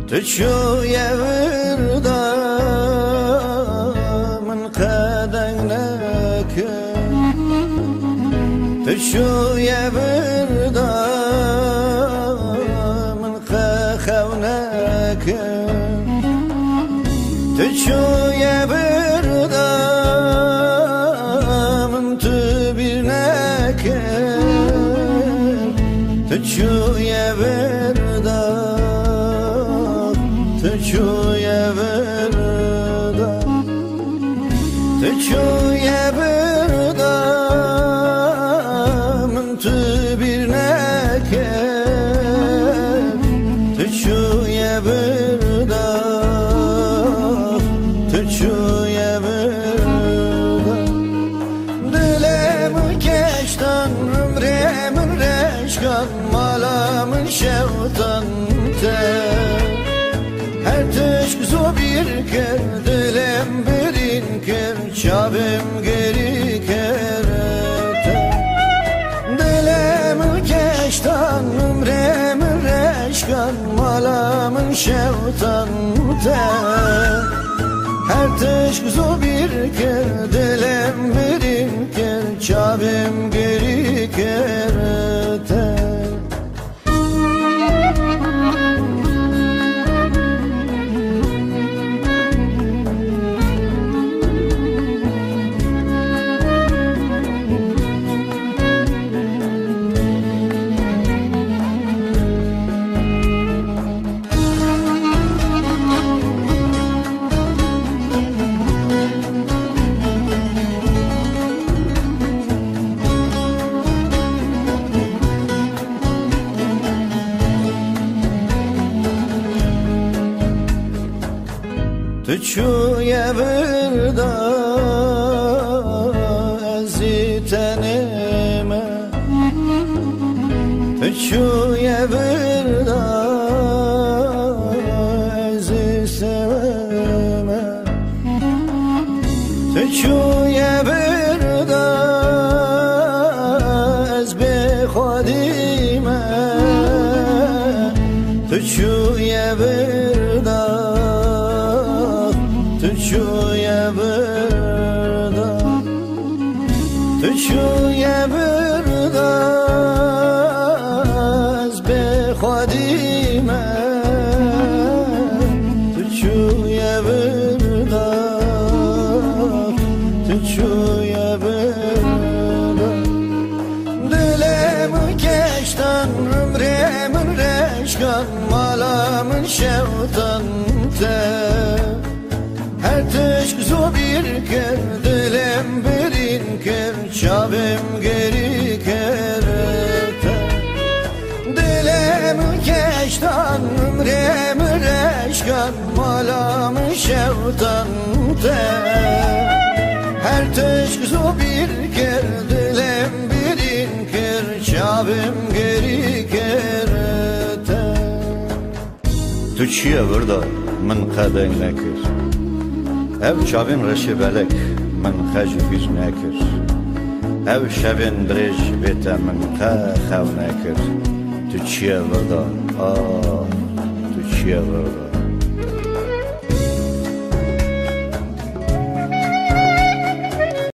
تشوية وردا من قدنك تشوية وردا من خونك تشوية وردا من تبينك تشوية وردا تشوية وردا تشوية وردا من تبينك تشوية وردا تشوية وردا دلم كشتن عمري من رشقان مالا من شوطن her teşk bir ker dilim birin ker çabim geri kerete dilim keştan ömrem reşkan malamın şevtan te her teşk bir ker dilim birin ker çabim geri kerete تشوية وردا زيتنما تشوية وردا زيسما تشوية وردا بخديما تشوية وردا تشوية وردا تشوية وردا بخديما تشوية وردا تشوية وردا دلم كشتن عمري من رشقان مالا من شوطن her teşk bir ker dilim birin ker çabim geri kerete dilim keştan ömrem reşkan malam şevtan te her teşk bir ker dilim birin ker çabim geri kerete تشوية وردا من قدنك ev çavin reşibelek min xejfiz nekir ev şevin brej bete min xev nekir tu çiye vada tu çiye vada